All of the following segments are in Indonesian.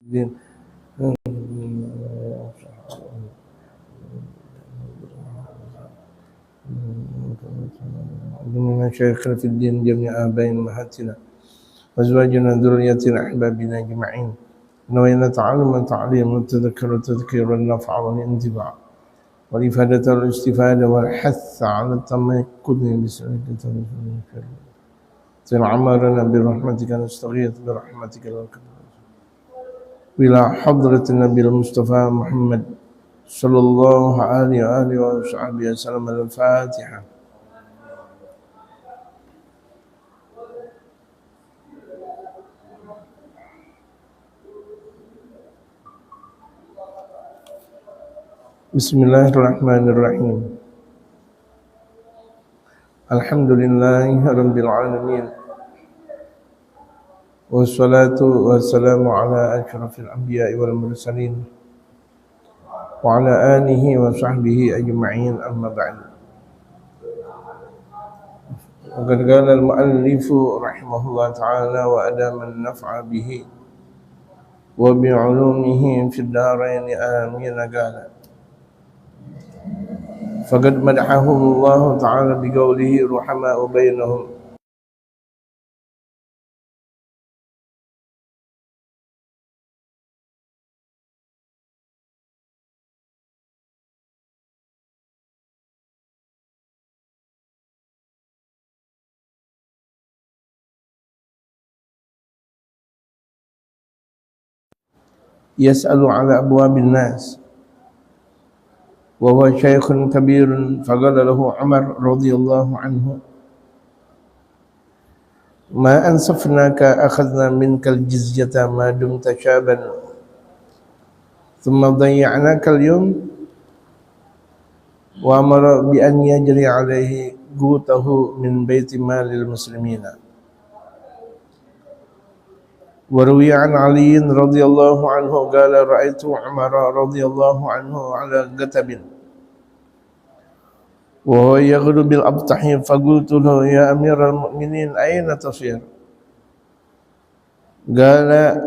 الدين من شيخنا في الدين جميع آبائنا وأمهاتنا وأزواجنا ذريتنا أحبابنا أجمعين نوينا تعلم تعليم والتذكر والتذكير والنفع والانتفاع والإفادة والاستفادة والحث على التمكن بسلوك عمرنا برحمتك نستغيث برحمتك إلى حضرة النبي المصطفى محمد صلى الله عليه وآله وصحبه وسلم. الفاتحة. Bismillahirrahmanirrahim. Alhamdulillahi rabbil alamin. Wassalatu wassalamu ala asyrafil anbiya'i wal mursalin wa ala alihi wa sahbihi ajma'in, amma ba'd. Qad qala al-mu'allifu rahimahullah ta'ala wa adama an-naf'a bihi wa bi'ulumihi fid darain amin. Qala faqad madahahu Allah ta'ala biqaulihi ruhama'u bainahum yas'alu ala abwabin nas wa huwa syaikhun kabirun. Faqala lahu Umar radhiyallahu anhu, ma ansafnaka akhadna minkal jizyata ma dumta syaban thumma dayya'naka al-yawm, wa amara bi an yajri alayhi gutahu min baiti malil muslimina. Wa ruwiya an Ali radhiyallahu anhu qala ra'aitu Umar radhiyallahu anhu ala gatabin wa huwa yaghdu bil abtahi faqultu lahu ya amiral mu'minin ayna tasir? Qala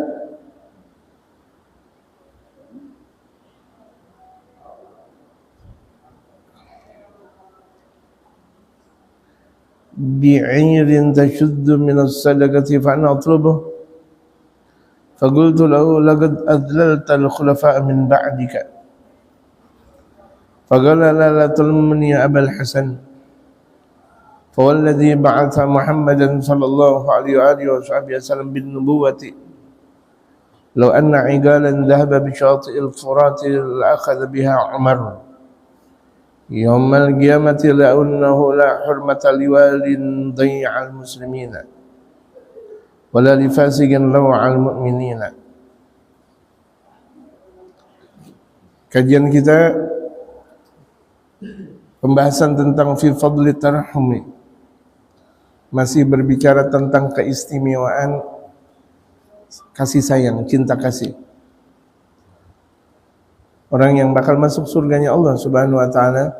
bi'irin tashuddu min as-sadaqati fa ana atlubuhu. Faqultu lahu laqad adlalta al-khulafa'a min ba'dika. Faqala la tulmuni ya Abal Hasan, fawalladhi ba'atha Muhammadan sallallahu alaihi wa alihi wasallam bin nubuwati law anna 'igalan dhahaba bi syati'il furati la akhadha biha Umar yawmal qiyamati la annahu la hurmata liwalin day'al muslimina wala li fasiqin law'al mu'minina. Kajian kita pembahasan tentang fi fadli tarahumi, masih berbicara tentang keistimewaan kasih sayang, cinta kasih. Orang yang bakal masuk surganya Allah Subhanahu wa taala,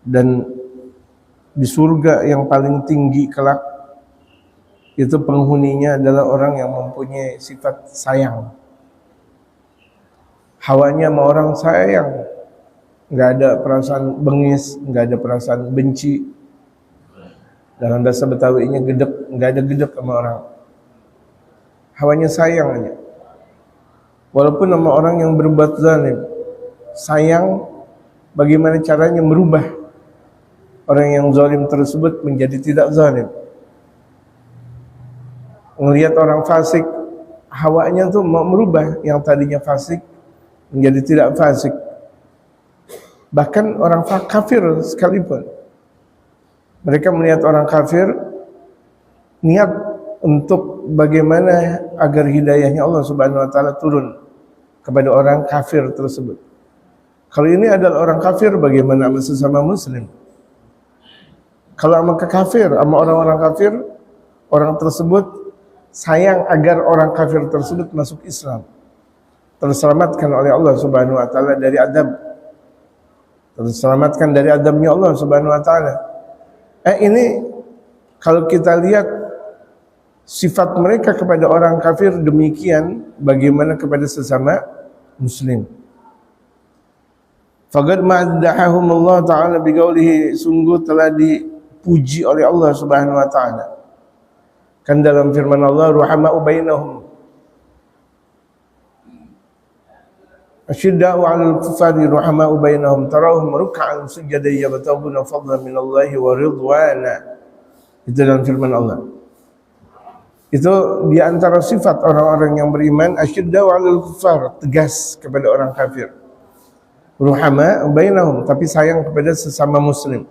dan di surga yang paling tinggi kelak itu penghuninya adalah orang yang mempunyai sifat sayang. Hawanya sama orang sayang, nggak ada perasaan bengis, nggak ada perasaan benci. Dalam bahasa Betawinya gedek, nggak ada gedek sama orang. Hawanya sayang aja. Walaupun sama orang yang berbuat zalim, sayang bagaimana caranya merubah orang yang zalim tersebut menjadi tidak zalim. Ngelihat orang fasik, hawanya tuh mau merubah yang tadinya fasik menjadi tidak fasik. Bahkan orang kafir sekalipun, mereka melihat orang kafir, niat untuk bagaimana agar hidayahnya Allah Subhanahu wa taala turun kepada orang kafir tersebut. Kalau ini adalah orang kafir, bagaimana sama sesama muslim? Kalau sama kafir, sama orang-orang kafir, orang tersebut sayang agar orang kafir tersebut masuk Islam, terselamatkan oleh Allah Subhanahu wa taala dari adab, terselamatkan dari adabnya Allah Subhanahu wa taala. Ini kalau kita lihat sifat mereka kepada orang kafir demikian bagaimana kepada sesama muslim. Faqad ma'addahahum Allah Ta'ala biqaulihi, sungguh telah dipuji oleh Allah Subhanahu wa taala. Kan dalam firman Allah, ruhama'u bainahum asyidda'u 'alal kuffari ruhama'u bainahum tarahum ruk'an sujadan yabtaguna fadlan minallahi wa ridwana. Itu dalam firman Allah. Itu di antara sifat orang-orang yang beriman, asyidda'u 'alal kuffar, tegas kepada orang kafir. Ruhama bainahum, tapi sayang kepada sesama muslim.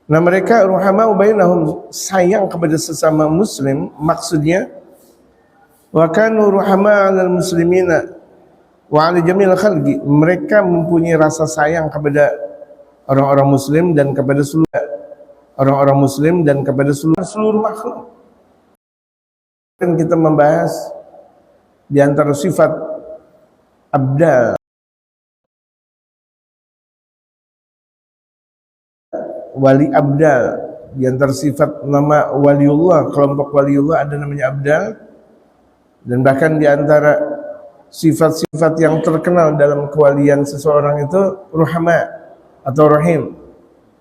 Nah, mereka ruhama bainahum, sayang kepada sesama muslim, maksudnya wa kanu ruhama 'alal muslimina wa 'ala jamil khalqi, mereka mempunyai rasa sayang kepada orang-orang muslim dan kepada seluruh orang-orang muslim dan kepada seluruh makhluk. Dan kita membahas di antara sifat abdal, wali abdal, di antara sifat nama waliullah, kelompok waliullah ada namanya abdal. Dan bahkan di antara sifat-sifat yang terkenal dalam kewalian seseorang itu ruhama atau rahim.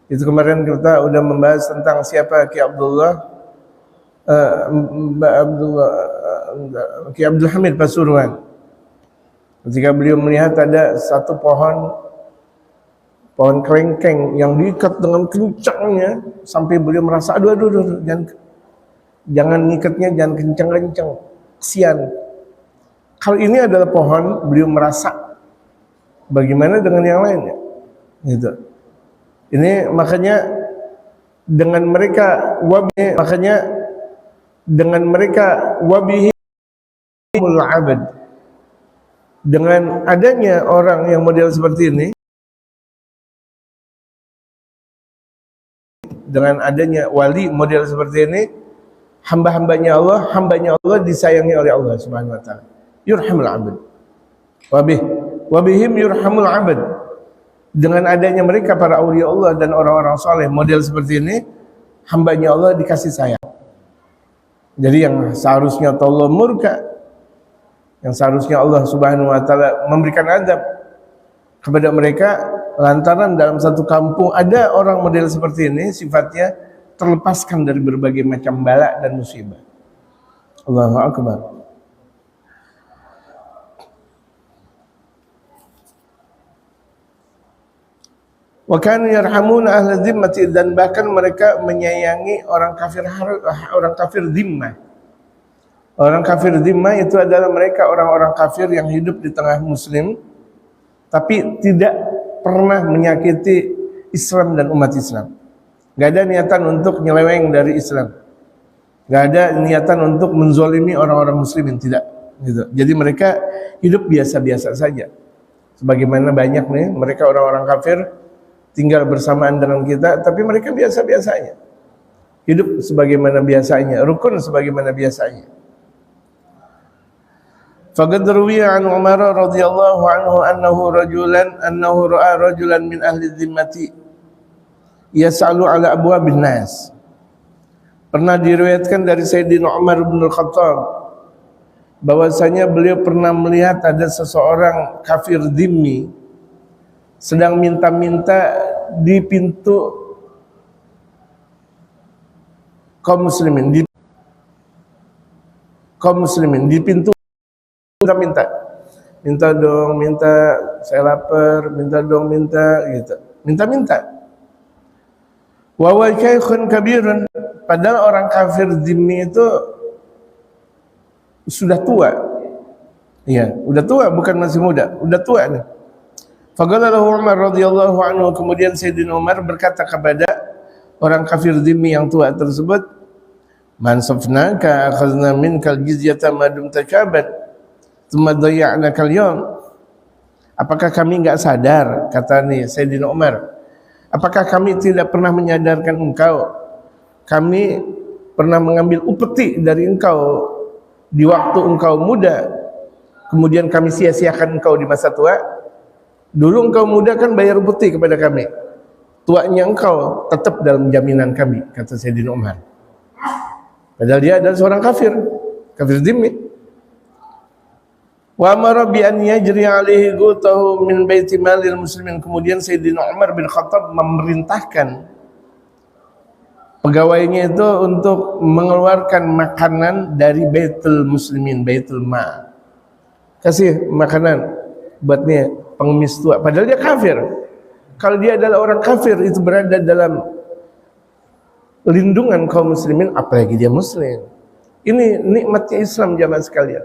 Itu kemarin kita udah membahas tentang siapa Ki Abdullah Ki Abdul Hamid Pasuruan. Ketika beliau melihat ada satu pohon kelengkeng yang diikat dengan kencangnya sampai beliau merasa aduh jangan ngikatnya, jangan kencang-kencang, kesian. Kalau ini adalah pohon, beliau merasa bagaimana dengan yang lainnya, gitu. Ini makanya dengan mereka wabihimul abad, dengan adanya orang yang model seperti ini, dengan adanya wali model seperti ini, hamba-hambanya Allah disayangi oleh Allah Subhanahu wa taala. Yurhamul abad. Wabihim yurhamul abad. Dengan adanya mereka para aulia Allah dan orang-orang soleh model seperti ini, hambanya Allah dikasih sayang. Jadi yang seharusnya Allah murka, yang seharusnya Allah Subhanahu wa taala memberikan adab kepada mereka, lantaran dalam satu kampung ada orang model seperti ini, sifatnya terlepaskan dari berbagai macam bala dan musibah. Allahu akbar. Wa kanu yarhamuna ahla dhimmati, dan bahkan mereka menyayangi orang kafir dhimmah. Orang kafir dhimmah itu adalah mereka orang-orang kafir yang hidup di tengah muslim tapi tidak pernah menyakiti Islam dan umat Islam. Gak ada niatan untuk nyeleweng dari Islam. Gak ada niatan untuk menzolimi orang-orang muslimin, tidak. Gitu. Jadi mereka hidup biasa-biasa saja. Sebagaimana banyak nih mereka orang-orang kafir tinggal bersamaan dengan kita, tapi mereka biasa-biasanya. Hidup sebagaimana biasanya, rukun sebagaimana biasanya. Faqad ruwiya an Umar radhiyallahu anhu annahu ra'a rajulan min ahli dhimmati yas'alu ala abwabin nas. Pernah diriwayatkan dari Sayyidina Umar bin Al-Khattab bahwasanya beliau pernah melihat ada seseorang kafir dhimmi sedang minta-minta di pintu kaum muslimin, di pintu minta dong, saya lapar, minta gitu, minta. Wa huwa syaikhun kabirun, padahal orang kafir dhimmi itu sudah tua. Iya, udah tua, bukan masih muda, udah tua nih. Faqala lahu Umar radhiyallahu anhu, kemudian Sayyidina Umar berkata kepada orang kafir dhimmi yang tua tersebut, man safnaka akhadna minkal jizyata ma dumta syaban thumma dayya'naka al-yawm. Apakah kami enggak sadar, kata nih Sayyidina Umar, apakah kami tidak pernah menyadarkan engkau, kami pernah mengambil upeti dari engkau di waktu engkau muda, kemudian kami sia-siakan engkau di masa tua. Dulu engkau muda kan bayar upeti kepada kami, tuanya engkau tetap dalam jaminan kami, kata Sayyidina Umar. Padahal dia adalah seorang kafir, kafir dhimmi. Wa amara bi an yajri alaihi qutahu min baiti malil muslimin. Kemudian Sayyidina Umar bin Khattab memerintahkan pegawainya itu untuk mengeluarkan makanan dari baitul muslimin, baitul mal. Kasih makanan buat nih pengemis tua, padahal dia kafir. Kalau dia adalah orang kafir, itu berada dalam lindungan kaum muslimin, apalagi dia muslim. Ini nikmatnya Islam jamaah sekalian.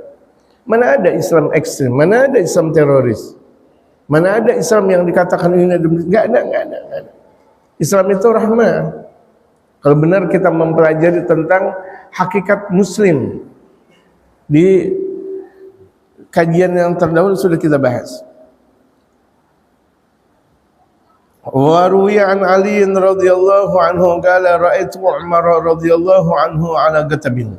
Mana ada Islam ekstrim, mana ada Islam teroris, mana ada Islam yang dikatakan ini enggak ada. Islam itu rahmah. Kalau benar kita mempelajari tentang hakikat muslim di kajian yang terdahulu sudah kita bahas. Wa ruwiya an Ali radhiyallahu anhu qala ra'aitu Umar radhiyallahu anhu ala gatabin.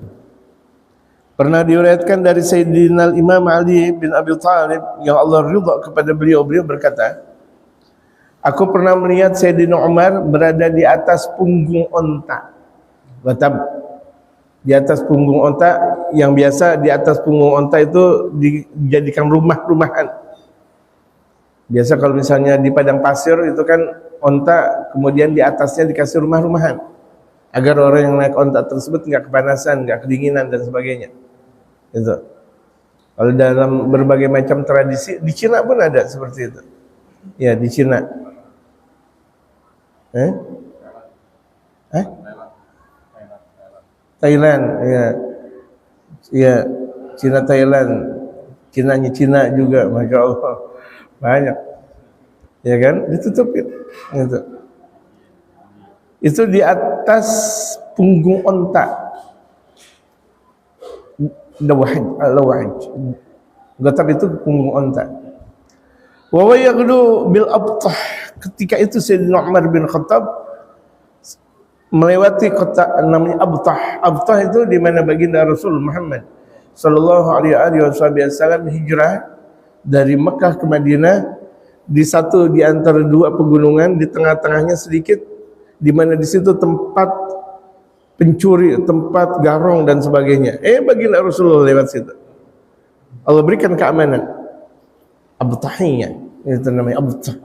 Pernah diriwayatkan dari Sayyidina Imam Ali bin Abi Thalib yang Allah ridha kepada beliau berkata, aku pernah melihat Sayyidina Umar berada di atas punggung onta. Gatab, di atas punggung onta, yang biasa di atas punggung onta itu dijadikan rumah-rumahan. Biasa kalau misalnya di padang pasir itu kan onta, kemudian di atasnya dikasih rumah-rumahan agar orang yang naik onta tersebut nggak kepanasan, nggak kedinginan dan sebagainya. Itu. Kalau dalam berbagai macam tradisi di Cina pun ada seperti itu. Ya, di Cina. Thailand, ya. Ya, Cina Thailand. Cinanya Cina juga, Masya Allah. Banyak. Ya kan? Ditutupin. Gitu. Itu di atas punggung onta. Lawaj. Gatab itu punggung onta. Wa yaqdu bil abtah. Ketika itu Sayyidina Umar bin Khattab melewati kota namanya Abtah. Abtah itu di mana baginda Rasul Muhammad sallallahu alaihi wasallam hijrah dari Mekah ke Madinah, di satu di antara dua pegunungan, di tengah-tengahnya sedikit, di mana di situ tempat pencuri, tempat garong dan sebagainya. Baginda Rasulullah lewat situ. Allah berikan keamanan. Abtahiyya, itu namanya Abtah.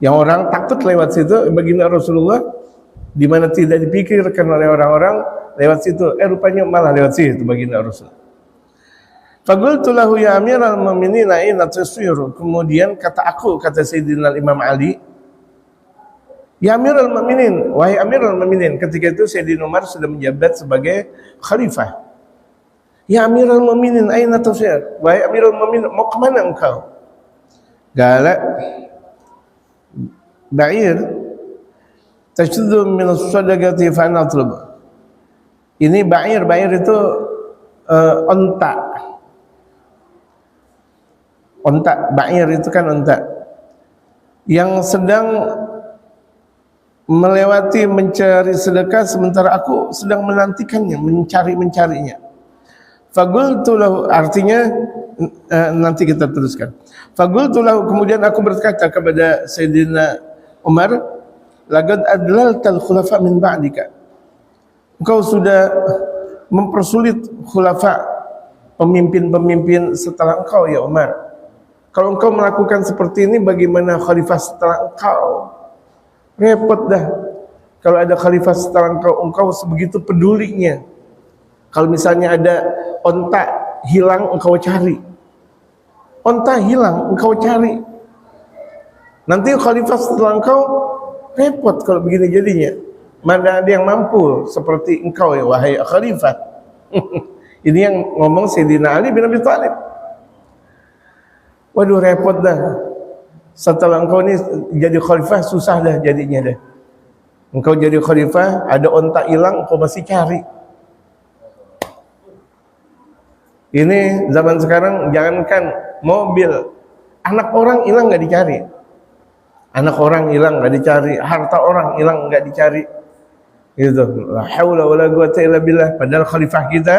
Yang orang takut lewat situ, baginda Rasulullah, di mana tidak dipikirkan oleh orang-orang lewat situ. Rupanya malah lewat situ baginda Rasulullah. Faqultu lahu ya amiral mu'minin aina tasir. Kemudian kata Sayyidina Imam Ali, ya Amirul Mukminin, wahai Amirul Mukminin. Ketika itu Sayyidina Umar sudah menjabat sebagai khalifah. Ya Amirul Mukminin, aina tasir? Wahai Amirul Mukminin, mau kemana engkau? Gala ba'ir tashuddu min as-sadaqati fa natlub. Ini ba'ir itu onta. Onta, ba'ir itu kan onta yang sedang melewati mencari sedekah, sementara aku sedang menantikannya, mencarinya. Faqultu lahu, artinya nanti kita teruskan. Faqultu lahu, kemudian aku berkata kepada Sayyidina Umar, laqad adlaltal khulafa min ba'dika. Engkau sudah mempersulit khulafa, pemimpin-pemimpin setelah engkau ya Umar. Kalau engkau melakukan seperti ini, bagaimana khalifah setelah engkau? Repot dah. Kalau ada khalifah setelah engkau sebegitu pedulinya. Kalau misalnya ada onta hilang, engkau cari. Onta hilang, engkau cari. Nanti khalifah setelah engkau repot kalau begini jadinya. Mana ada yang mampu seperti engkau ya wahai khalifah. Ini yang ngomong Sayyidina Ali bin Abi Thalib. Waduh repot dah. Setelah engkau ini jadi khalifah, susah dah jadinya dah. Engkau jadi khalifah, ada onta hilang, engkau masih cari. Ini zaman sekarang, jangankan mobil, anak orang hilang nggak dicari. Anak orang hilang nggak dicari, harta orang hilang nggak dicari. Gitu. La haula wala quwwata illa billah. Padahal khalifah kita,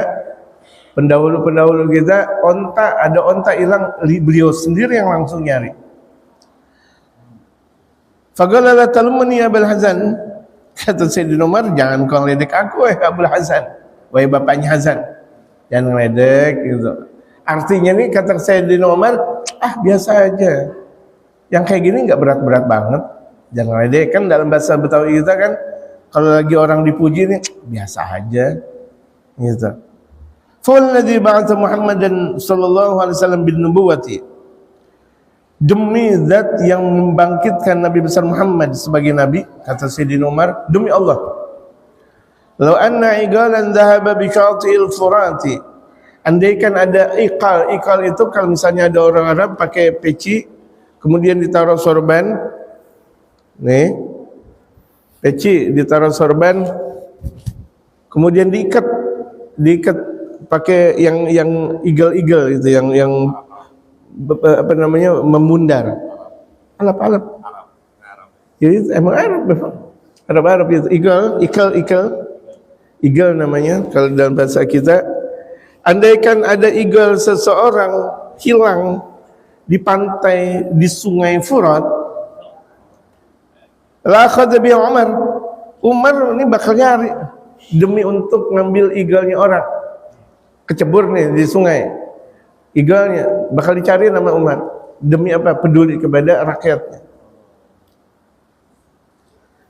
pendahulu-pendahulu kita, ada onta hilang, beliau sendiri yang langsung nyari. Faqala la talumni ya Abul Hazan, Kata Sayyidina Umar, jangan kau ledek aku Abul Hasan, wahai bapaknya Hasan, jangan ngeledek gitu. Artinya nih kata Sayyidina Umar, biasa aja, yang kayak gini nggak berat-berat banget, jangan ledek. Kan dalam bahasa Betawi kita kan, kalau lagi orang dipuji nih biasa aja gitu. Falladzi ba'atha Muhammadan sallallahu alaihi wasallam bin nubuwati, demi zat yang membangkitkan Nabi besar Muhammad sebagai nabi, kata Sayyidina Umar, demi Allah, law anna igalan dhahaba bi syati'il furati, andaikan ada ikal itu kalau misalnya ada orang Arab pakai peci kemudian ditaruh sorban, nih peci ditaruh sorban kemudian diikat pakai yang igel itu, yang apa namanya, memundar, alap jadi emang Arab itu igel namanya kalau dalam bahasa kita. Andaikan ada igel seseorang hilang di pantai, di sungai Furat, la akhadha bi Umar ini bakal nyari demi untuk ngambil igelnya orang, kecebur nih di sungai, igelnya bakal dicari nama Umar. Demi apa? Peduli kepada rakyatnya.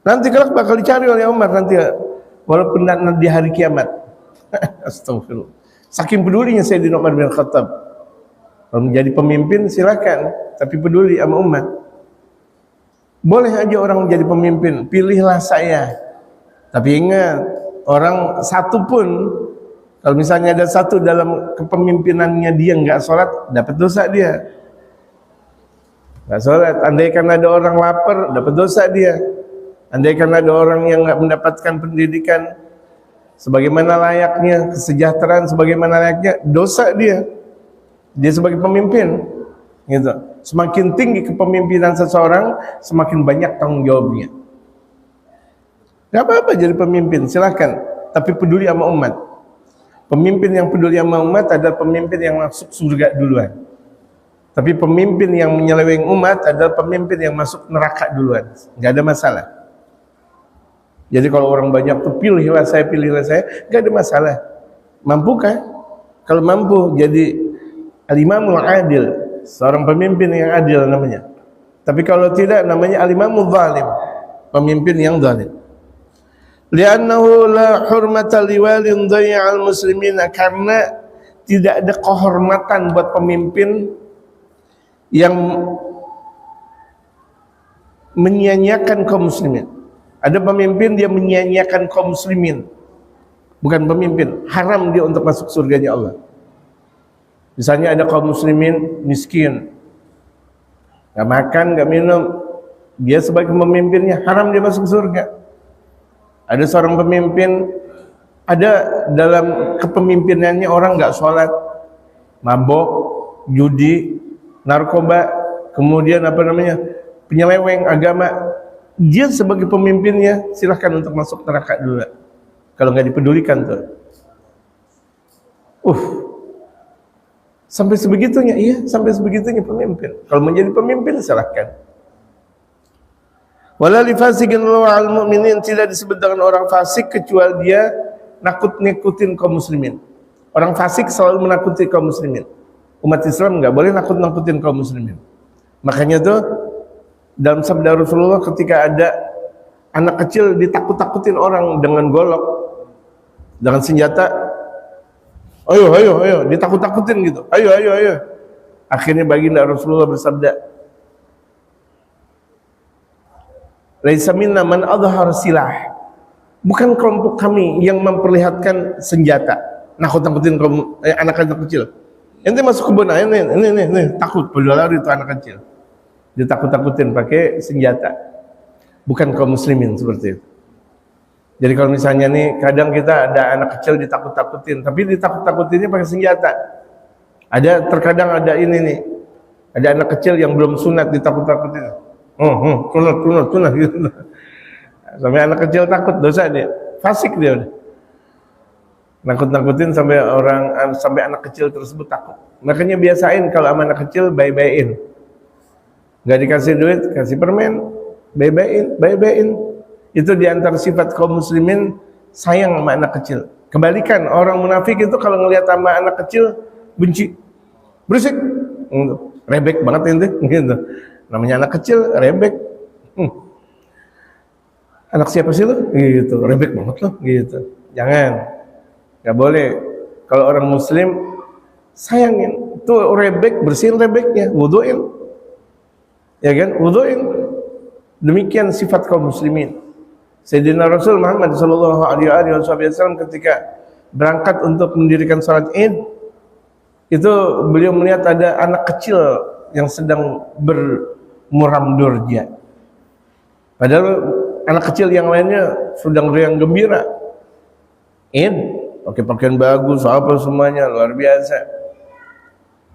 Nanti kalau bakal dicari oleh Umar nanti, walaupun di hari kiamat. Astagfirullah. Saking pedulinya Sayyidina Umar bin Khattab. Kalau menjadi pemimpin silakan, tapi peduli sama umat. Boleh aja orang menjadi pemimpin, pilihlah saya. Tapi ingat, orang satu pun, kalau misalnya ada satu dalam kepemimpinannya dia nggak sholat, dapat dosa dia. Nggak sholat. Andaikan ada orang lapar, dapat dosa dia. Andaikan ada orang yang nggak mendapatkan pendidikan sebagaimana layaknya, kesejahteraan sebagaimana layaknya, dosa dia. Dia sebagai pemimpin, gitu. Semakin tinggi kepemimpinan seseorang, semakin banyak tanggung jawabnya. Gak apa-apa jadi pemimpin, silakan. Tapi peduli sama umat. Pemimpin yang peduli sama umat adalah pemimpin yang masuk surga duluan. Tapi pemimpin yang menyeleweng umat adalah pemimpin yang masuk neraka duluan. Gak ada masalah. Jadi kalau orang banyak tuh pilihlah saya, gak ada masalah. Mampukah? Kalau mampu jadi al-imamul adil, seorang pemimpin yang adil namanya. Tapi kalau tidak, namanya al-imamul zalim, pemimpin yang zalim. Li'annahu la hurmata liwalin dhayya'al muslimina, karena tidak ada kehormatan buat pemimpin yang menyia-nyiakan kaum muslimin. Ada pemimpin dia menyia-nyiakan kaum muslimin, bukan pemimpin, haram dia untuk masuk surganya Allah. Misalnya ada kaum muslimin miskin, gak makan, gak minum, dia sebagai pemimpinnya haram dia masuk surga. Ada seorang pemimpin, ada dalam kepemimpinannya orang gak sholat, mabok, judi, narkoba, kemudian apa namanya, penyeleweng agama. Dia sebagai pemimpinnya silahkan untuk masuk neraka dulu kalau nggak dipedulikan tuh. Sampai sebegitunya, iya, sampai sebegitunya pemimpin. Kalau menjadi pemimpin silahkan. Wala li fasiqin al mu'minin, tidak disebut dengan orang fasik kecuali dia nakut-nakutin kaum muslimin. Orang fasik selalu menakuti kaum muslimin. Umat Islam nggak boleh nakut-nakutin kaum muslimin. Makanya tuh dalam sabda Rasulullah ketika ada anak kecil ditakut-takutin orang dengan golok, dengan senjata, ayo, ditakut-takutin gitu, ayo. Akhirnya baginda Rasulullah bersabda, laisa minna man adhhar silah, bukan kelompok kami yang memperlihatkan senjata, nakut-nakutin anak-anak kecil. Ente masuk kebun, ini takut, lari itu anak kecil. Ditakut-takutin pakai senjata, bukan kaum muslimin seperti itu. Jadi kalau misalnya nih kadang kita ada anak kecil ditakut-takutin, tapi ditakut-takutinnya pakai senjata. Terkadang ada ini nih, ada anak kecil yang belum sunat ditakut-takutin, sunat gitu. Sampai anak kecil takut, dosa dia, fasik dia udah. Nakut-nakutin sampai anak kecil tersebut takut. Makanya biasain kalau sama anak kecil baik-baikin. Gak dikasih duit, kasih permen, bye-byein. Itu di antara sifat kaum muslimin, sayang sama anak kecil. Kebalikan, orang munafik itu kalau ngelihat sama anak kecil benci, berisik, rebek banget itu, gitu. Namanya anak kecil rebek. Anak siapa sih lu? Gitu, rebek banget loh, gitu. Jangan, nggak boleh. Kalau orang muslim sayangin, tuh rebek, bersihin rebeknya, wuduin, ya kan, wuduin. Demikian sifat kaum muslimin. Sayyidina Rasul Muhammad sallallahu alaihi wasallam ketika berangkat untuk mendirikan salat Id, itu beliau melihat ada anak kecil yang sedang bermuram durja. Padahal anak kecil yang lainnya sedang riang gembira. Id, pakai pakaian bagus, apa semuanya luar biasa.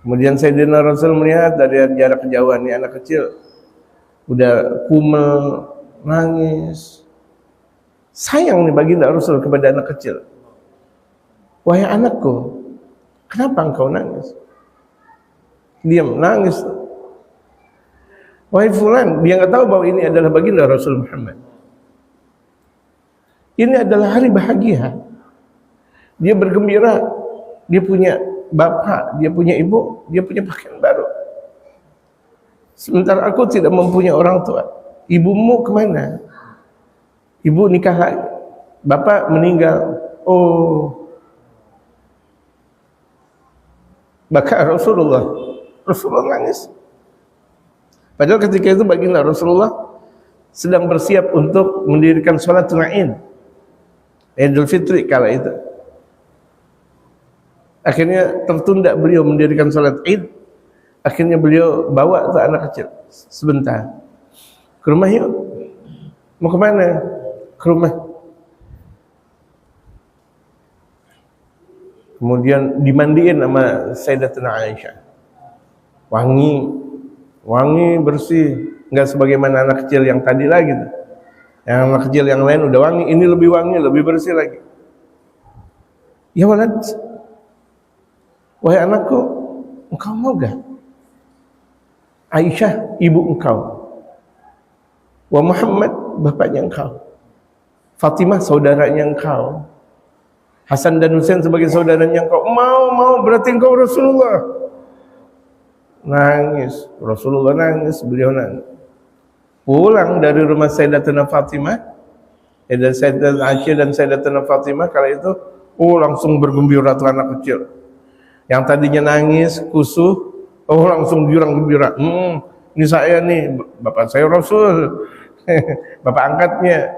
Kemudian Sayyidina Rasul melihat dari jarak kejauhan ini anak kecil udah kumel, nangis. Sayang nih baginda Rasul kepada anak kecil. Wahai anakku, kenapa engkau nangis? Diam, nangis. Wahai fulan, dia nggak tahu bahwa ini adalah baginda Rasul Muhammad. Ini adalah hari bahagia. Dia bergembira, dia punya bapak, dia punya ibu, dia punya pakaian baru. Sementara aku tidak mempunyai orang tua. Ibumu kemana? Ibu nikah lagi, bapak meninggal. Oh, maka Rasulullah nangis. Padahal ketika itu baginda Rasulullah sedang bersiap untuk mendirikan sholatul Id, Idul Fitri kala itu. Akhirnya tertunda beliau mendirikan sholat Id. Akhirnya beliau bawa tuh anak kecil sebentar ke rumah, yuk. Mau kemana? Ke rumah. Kemudian dimandiin sama Sayyidatuna Aisyah. Wangi bersih, nggak sebagaimana anak kecil yang tadi lagi tuh. Yang anak kecil yang lain udah wangi, ini lebih wangi, lebih bersih lagi. Ya walad, wahai anakku, engkau mau gak? Aisyah ibu engkau, wa Muhammad bapaknya engkau, Fatimah saudaranya engkau, Hasan dan Husain sebagai saudaranya engkau. Mau berarti engkau Rasulullah. Nangis, Rasulullah nangis, beliau nangis. Pulang dari rumah Sayyidatuna Fatimah, dan Sayyidatuna Aisyah dan Sayyidatuna Fatimah kala itu, langsung bergembira tuh anak kecil. Yang tadinya nangis, kusuh, langsung gembira. Ini saya nih, bapak saya Rasul, bapak angkatnya.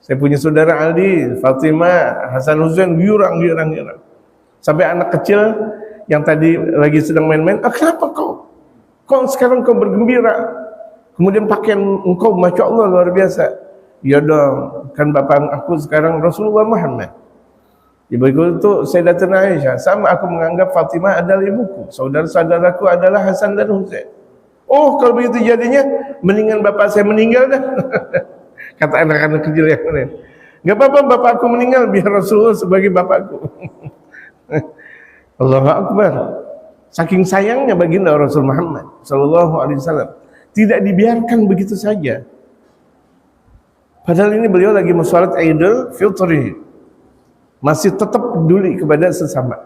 Saya punya saudara Ali, Fatimah, Hasan Husain, girang. Sampai anak kecil yang tadi lagi sedang main-main, kenapa kau sekarang kau bergembira? Kemudian pakaian engkau, Masya Allah, luar biasa. Ya dong, kan bapak aku sekarang Rasulullah Muhammad. Ibu itu Sayyidatuna Aisyah. Sama aku menganggap Fatimah adalah ibuku, saudara-saudaraku adalah Hasan dan Husain. Oh, kalau begitu jadinya mendingan bapak saya meninggal dah. Kata anak-anak kecil yang lain. Gak apa-apa bapakku meninggal, biar Rasulullah sebagai bapakku. Allahu Akbar. Saking sayangnya baginda Rasul Muhammad sallallahu alaihi wasallam, tidak dibiarkan begitu saja. Padahal ini beliau lagi sholat Idul Fitri, masih tetap peduli kepada sesama,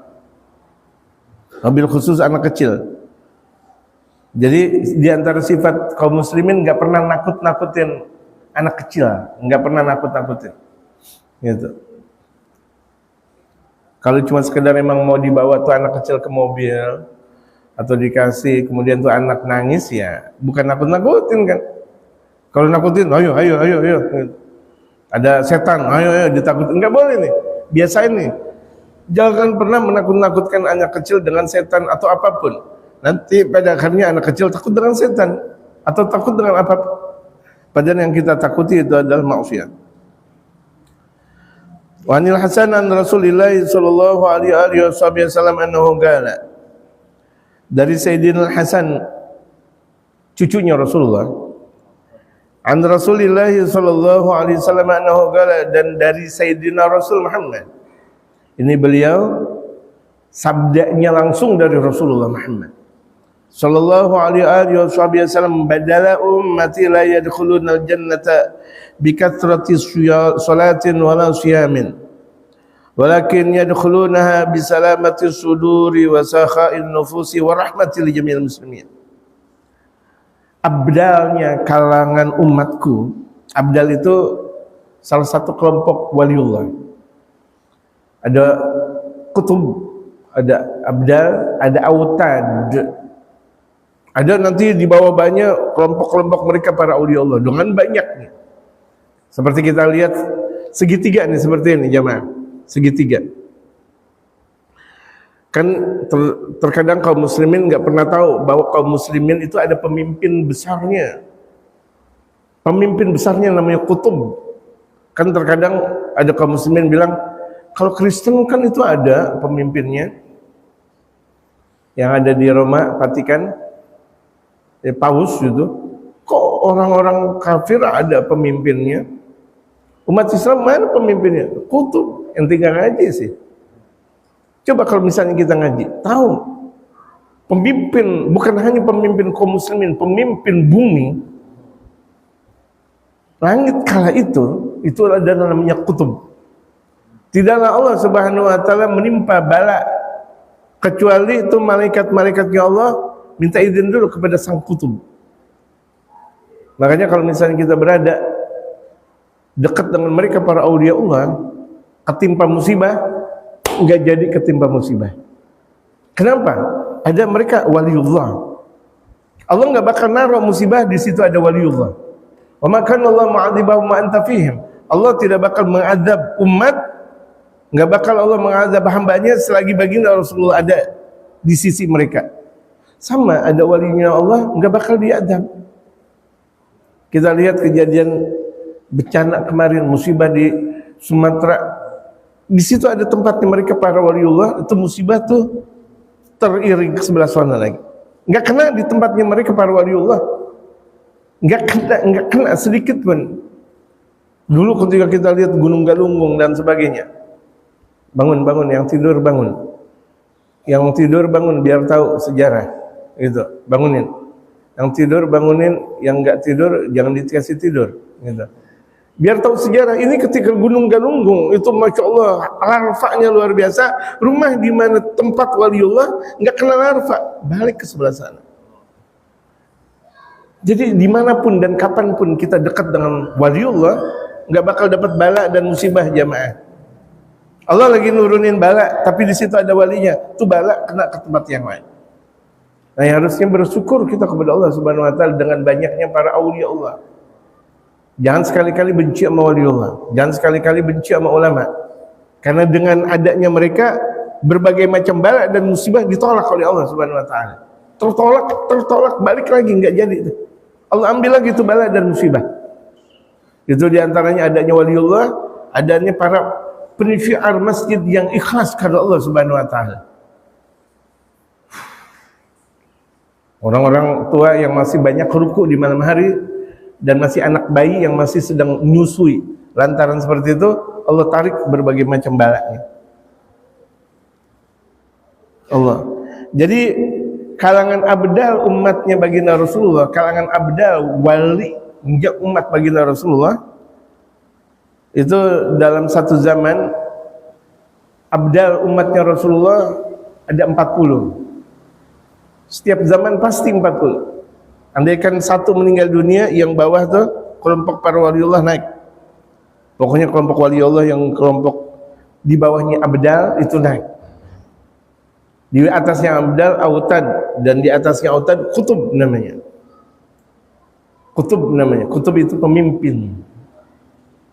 wabil khusus anak kecil. Jadi di antara sifat kaum muslimin nggak pernah nakut-nakutin anak kecil, nggak pernah nakut-nakutin, gitu. Kalau cuma sekedar memang mau dibawa tuh anak kecil ke mobil atau dikasih, kemudian tuh anak nangis, ya bukan nakut-nakutin kan. Kalau nakutin, ayo. Ada setan, ayo ditakutin, nggak boleh nih. Biasain nih, jangan pernah menakut-nakutkan anak kecil dengan setan atau apapun. Nanti pada akhirnya anak kecil takut dengan setan atau takut dengan apapun. Padahal yang kita takuti itu adalah maksiat. Wa anil Hasan an Rasulillah sallallahu alaihi wasallam annahu qala. Dari Sayyidina Hasan, cucunya Rasulullah, an Rasulillah sallallahu alaihi wasallam annahu qala, dan dari Sayyidina Rasul Muhammad. Ini beliau sabdanya langsung dari Rasulullah Muhammad sallallahu alaihi wasallam, badala ummati la yadkhuluna al-jannata bikathrati salatin wala siyamin, walakin yadkhulunaha bisalamati suduri wa sakha'in nufusi wa rahmatil jamil muslimin. Abdalnya kalangan umatku, abdal itu salah satu kelompok waliullah. Ada kutub, ada abdal, ada autad. Ada nanti di bawah banyak kelompok-kelompok mereka para aulia Allah dengan banyaknya. Seperti kita lihat segitiga nih, seperti ini jamaah, segitiga. Kan terkadang kaum muslimin nggak pernah tahu bahwa kaum muslimin itu ada pemimpin besarnya. Pemimpin besarnya namanya kutub. Kan terkadang ada kaum muslimin bilang, kalau Kristen kan itu ada pemimpinnya. Yang ada di Roma, Vatikan, Paus gitu. Kok orang-orang kafir ada pemimpinnya? Umat Islam mana pemimpinnya? Kutub, yang tinggal ngaji sih. Coba kalau misalnya kita ngaji, tahu pemimpin, bukan hanya pemimpin kaum muslimin, pemimpin bumi, langit kala itu adalah namanya kutub. Tidaklah Allah Subhanahu wa taala menimpa bala kecuali itu malaikat-malaikatnya Allah minta izin dulu kepada sang kutub. Makanya kalau misalnya kita berada dekat dengan mereka para aulia Allah, ketimpa musibah, enggak jadi ketimpa musibah. Kenapa? Ada mereka waliullah. Allah enggak bakal naruh musibah di situ ada waliullah. Wa ma kana Allah mu'adzibahum wa anta fihim. Allah tidak bakal mengadab umat, enggak bakal Allah mengadab hambanya selagi baginda Rasulullah ada di sisi mereka. Sama ada walinya Allah enggak bakal diadab. Kita lihat kejadian bencana kemarin, musibah di Sumatera. Di situ ada tempatnya mereka para waliullah, itu musibah tuh teriring ke sebelah sana lagi. Enggak kena di tempatnya mereka para waliullah. Enggak kena sedikit pun. Dulu ketika kita lihat Gunung Galunggung dan sebagainya. Bangun yang tidur bangun. Yang tidur bangun biar tahu sejarah. Gitu, bangunin. Yang tidur bangunin, yang enggak tidur jangan dikasih tidur, gitu. Biar tahu sejarah. Ini ketika Gunung Galunggung itu masya Allah larvanya luar biasa. Rumah di mana tempat waliullah nggak kena larva, balik ke sebelah sana. Jadi dimanapun dan kapanpun kita dekat dengan waliullah nggak bakal dapat bala dan musibah jamaah. Allah lagi nurunin bala, tapi di situ ada walinya, tuh bala kena ke tempat yang lain. Nah, yang harusnya bersyukur kita kepada Allah Subhanahu Wa Taala dengan banyaknya para aulia Allah. Jangan sekali-kali benci sama waliullah, jangan sekali-kali benci sama ulama. Karena dengan adanya mereka berbagai macam bala dan musibah ditolak oleh Allah Subhanahu wa taala. Tertolak balik lagi enggak jadi. Allah ambil lagi itu bala dan musibah. Itu diantaranya adanya waliullah, adanya para penyiar masjid yang ikhlas karena Allah Subhanahu wa taala. Orang-orang tua yang masih banyak ruku di malam hari dan masih anak bayi yang masih sedang menyusui, lantaran seperti itu Allah tarik berbagai macam balanya. Allah. Jadi kalangan abdal umatnya baginda Rasulullah, kalangan abdal wali umat baginda Rasulullah itu dalam satu zaman abdal umatnya Rasulullah ada 40. Setiap zaman pasti 40. Andaikan satu meninggal dunia, yang bawah tuh kelompok para waliullah naik. Pokoknya kelompok waliullah yang kelompok di bawahnya abdal itu naik. Di atasnya abdal autad, dan di atasnya autad kutub namanya. Kutub namanya. Kutub itu pemimpin.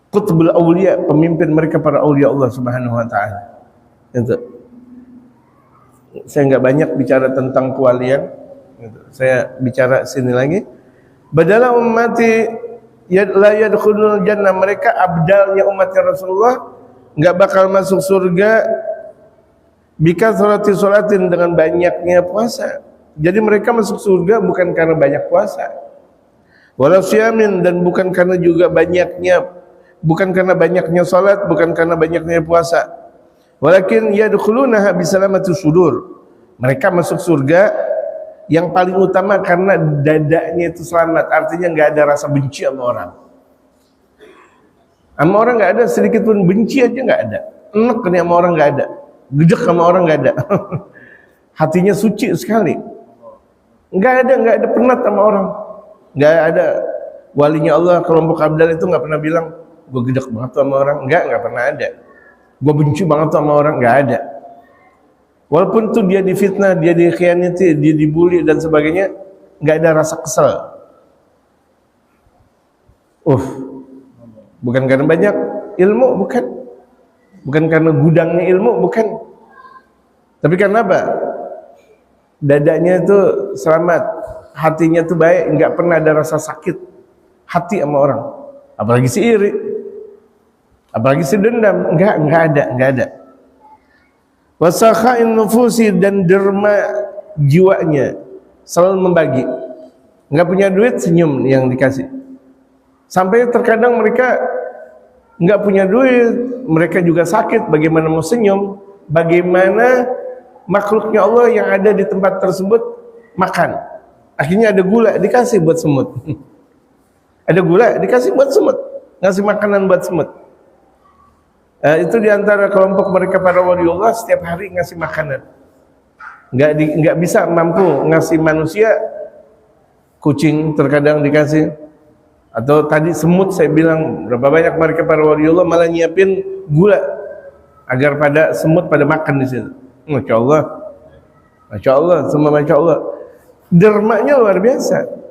Kutubul aulia, pemimpin mereka para aulia Allah Subhanahu wa taala. Itu. Saya enggak banyak bicara tentang kewalian. Saya bicara sini lagi. Badala ummati la yadkhulul jannah, mereka abdalnya umatnya Rasulullah enggak bakal masuk surga bikathrati sholatin, dengan banyaknya puasa. Jadi mereka masuk surga bukan karena banyak puasa. Wala siyamin, dan bukan karena juga banyaknya salat, bukan karena banyaknya puasa. Walakin yadkhulunaha bisalamati sudur. Mereka masuk surga yang paling utama karena dadanya itu selamat, artinya nggak ada rasa benci sama orang. Sama orang nggak ada sedikit pun benci aja nggak ada. Enek nih sama orang nggak ada. Gejek sama orang nggak ada. Hatinya suci sekali. Nggak ada penat sama orang. Nggak ada. Walinya Allah kelompok Abdal itu nggak pernah bilang gue gejek banget sama orang. Nggak pernah ada. Gue benci banget sama orang. Nggak ada. Walaupun tuh dia difitnah, dia dikhianati, dia dibully dan sebagainya, nggak ada rasa kesel. Bukan karena banyak ilmu, bukan karena gudangnya ilmu, bukan. Tapi karena apa? Dadanya itu selamat, hatinya itu baik, nggak pernah ada rasa sakit hati sama orang. Apalagi si iri, apalagi si dendam, nggak ada. Wasakhain nufusi, dan derma jiwanya, selalu membagi. Nggak punya duit, senyum yang dikasih. Sampai terkadang mereka nggak punya duit, mereka juga sakit, bagaimana mau senyum? Bagaimana makhluknya Allah yang ada di tempat tersebut makan? Akhirnya ada gula dikasih buat semut. Ada gula dikasih buat semut, ngasih makanan buat semut. Itu diantara kelompok mereka para waliullah, setiap hari ngasih makanan. Nggak bisa mampu ngasih manusia. Kucing terkadang dikasih, atau tadi semut saya bilang, berapa banyak mereka para waliullah malah nyiapin gula agar pada semut pada makan di situ. Masya Allah, semua masya Allah. Dermanya luar biasa.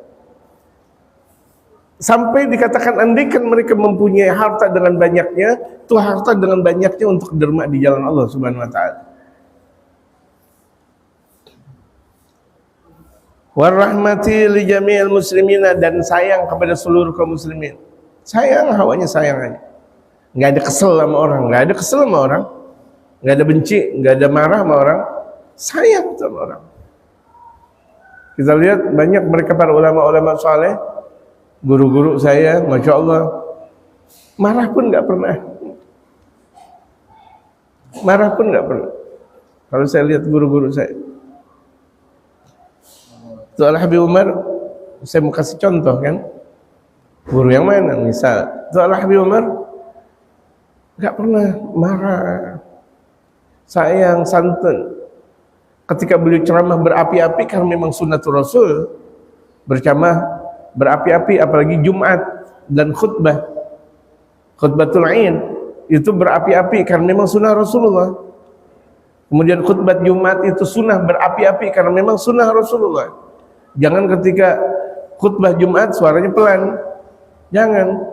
Sampai dikatakan andaikan mereka mempunyai harta dengan banyaknya, itu harta dengan banyaknya untuk derma di jalan Allah Subhanahu wa taala. Warahmati li jami'il muslimina, dan sayang kepada seluruh kaum muslimin. Sayang, hawanya sayang aja. Enggak ada kesel sama orang, enggak ada benci, enggak ada marah sama orang. Sayang sama orang. Kita lihat banyak mereka para ulama-ulama saleh, guru-guru saya, masya Allah, marah pun nggak pernah. Kalau saya lihat guru-guru saya, tuh Al-Habib Umar, saya mau kasih contoh kan, guru yang mana? Misal, tuh Al-Habib Umar nggak pernah marah, sayang, santun. Ketika beliau ceramah berapi-api, karena memang sunnatul Rasul berceramah berapi-api, apalagi Jumat dan khutbatul Ain itu berapi-api karena memang sunnah Rasulullah. Kemudian khutbah Jumat itu sunnah berapi-api karena memang sunnah Rasulullah. Jangan ketika khutbah Jumat suaranya pelan, jangan.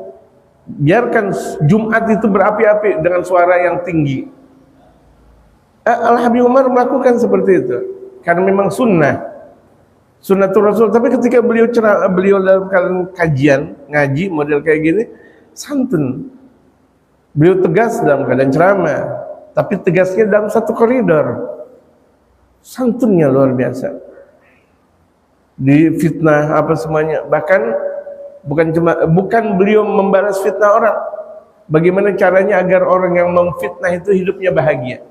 Biarkan Jumat itu berapi-api dengan suara yang tinggi. Al-Habib Umar melakukan seperti itu karena memang sunnatul Rasul. Tapi ketika beliau dalam kajian ngaji model kayak gini, santun. Beliau tegas dalam keadaan ceramah, tapi tegasnya dalam satu koridor. Santunnya luar biasa. Di fitnah apa semuanya, bahkan bukan beliau membalas fitnah orang. Bagaimana caranya agar orang yang memfitnah itu hidupnya bahagia?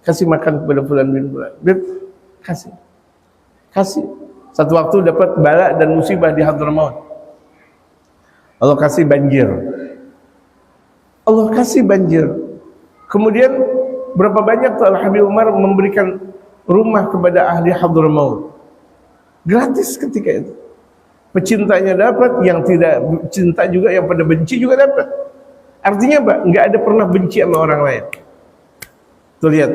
Kasih makan kepada fulan bin fulan. Kasih. Satu waktu dapat bala dan musibah di Hadramaut. Allah kasih banjir. Kemudian berapa banyak tuh Al-Habib Umar memberikan rumah kepada ahli Hadramaut. Gratis ketika itu. Pecintanya dapat, yang tidak cinta juga, yang pada benci juga dapat. Artinya apa? Nggak ada pernah benci sama orang lain. Tuh lihat,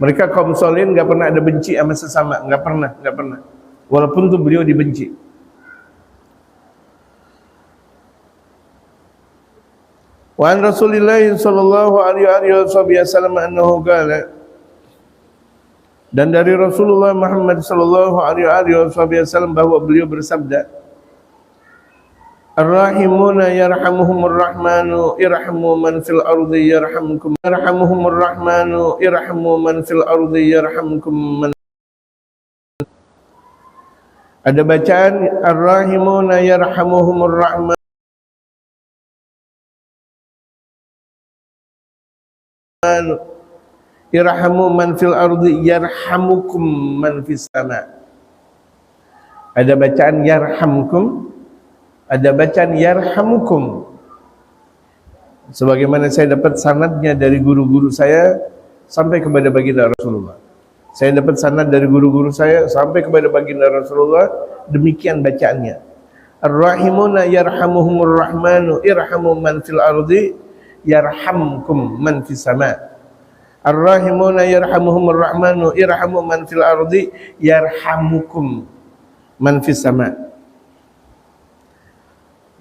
mereka kaum solihin nggak pernah ada benci sama sesama, nggak pernah. Walaupun tuh beliau dibenci. Wa an Rasulillah sallallahu alaihi wasallam annahu qala, dan dari Rasulullah Muhammad sallallahu alaihi wasallam bahwa beliau bersabda, Ar-rahimuna yarhamuhumur rahmanu irhamu man fil ardi yarhamkum yarhamuhumur rahmanu irhamu man fil ardi yarhamkum man. Ada bacaan Ar-rahimuna yarhamuhumur rahmanu irhamu man fil ardi yarhamukum man fis sama. Ada bacaan yarhamkum, ada bacaan yarhamukum. Sebagaimana saya dapat sanadnya dari guru-guru saya sampai kepada baginda Rasulullah. Saya dapat sanad dari guru-guru saya sampai kepada baginda Rasulullah, demikian bacaannya. Ar-rahimuna yarhamuhumur rahmanu irhamu man fil ardi yarhamkum man fis sama. Ar-rahimuna yarhamuhumur rahmanu irhamu man fil ardi yarhamukum man fis sama.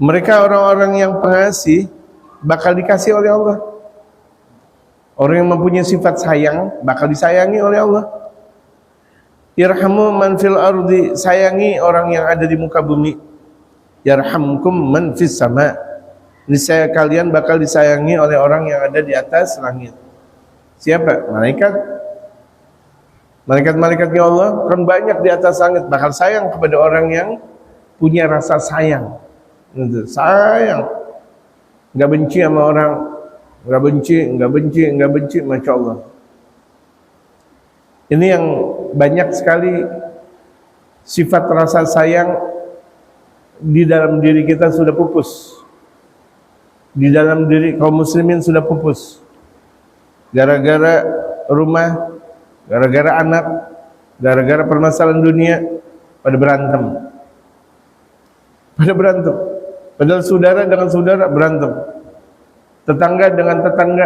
Mereka orang-orang yang pengasih bakal dikasih oleh Allah. Orang yang mempunyai sifat sayang bakal disayangi oleh Allah. Irhamu man fil ardi, sayangi orang yang ada di muka bumi. Yarhamkum man fis sama. Niscaya kalian bakal disayangi oleh orang yang ada di atas langit. Siapa? Malaikat. Malaikat-malaikatnya Allah kan banyak di atas langit, bakal sayang kepada orang yang punya rasa sayang. Sayang, nggak benci sama orang, nggak benci, masya Allah. Ini yang banyak sekali sifat rasa sayang di dalam diri kita sudah pupus, di dalam diri kaum muslimin sudah pupus, gara-gara rumah, gara-gara anak, gara-gara permasalahan dunia, pada berantem. Padahal saudara dengan saudara berantem, tetangga dengan tetangga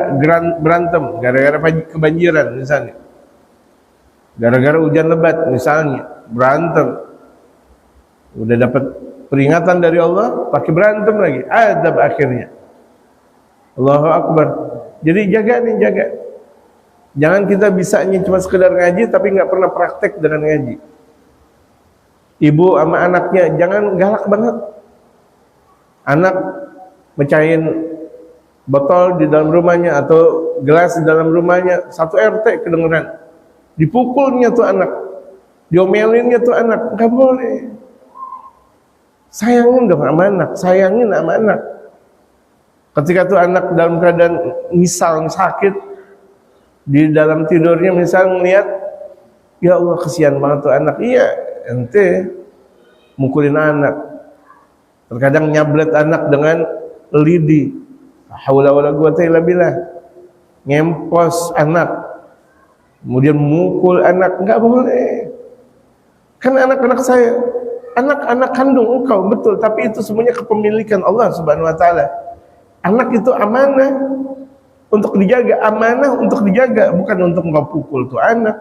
berantem gara-gara kebanjiran misalnya, gara-gara hujan lebat misalnya, berantem. Udah dapat peringatan dari Allah, pakai berantem lagi, adab akhirnya. Allahu Akbar. Jadi jaga. Jangan kita bisanya cuma sekedar ngaji tapi nggak pernah praktek dengan ngaji. Ibu sama anaknya jangan galak banget. Anak mecahin botol di dalam rumahnya atau gelas di dalam rumahnya, satu RT kedengeran. Dipukulnya tuh anak, diomelinnya tuh anak, nggak boleh. Sayangin dong sama anak, sayangin sama anak. Ketika tuh anak dalam keadaan misal sakit, di dalam tidurnya misal ngeliat, ya Allah kesian banget tuh anak. Iya, ente mukulin anak. Terkadang nyablet anak dengan lidi, haula wala quwata illa billah, ngempos anak, kemudian mukul anak, nggak boleh. Kan anak-anak saya, anak-anak kandung engkau, betul, tapi itu semuanya kepemilikan Allah Subhanahu wa taala. Anak itu amanah untuk dijaga, bukan untuk engkau pukul tuh anak.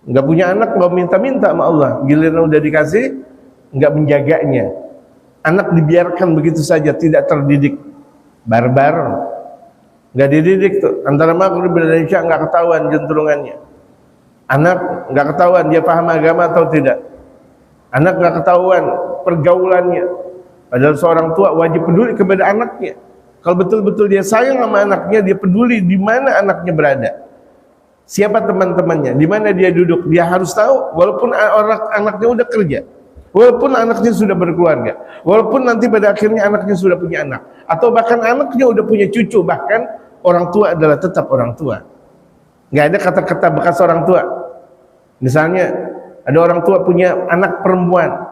Enggak punya anak engkau minta-minta sama Allah, giliran udah dikasih enggak menjaganya. Anak dibiarkan begitu saja, tidak terdidik, barbar, nggak dididik tuh. Antara maghrib dan isya nggak ketahuan jentrungannya. Anak nggak ketahuan dia paham agama atau tidak. Anak nggak ketahuan pergaulannya. Padahal seorang tua wajib peduli kepada anaknya. Kalau betul-betul dia sayang sama anaknya, dia peduli di mana anaknya berada, siapa teman-temannya, di mana dia duduk. Dia harus tahu, walaupun anaknya udah kerja, walaupun anaknya sudah berkeluarga, walaupun nanti pada akhirnya anaknya sudah punya anak, atau bahkan anaknya udah punya cucu, bahkan orang tua adalah tetap orang tua. Nggak ada kata-kata bekas orang tua. Misalnya ada orang tua punya anak perempuan,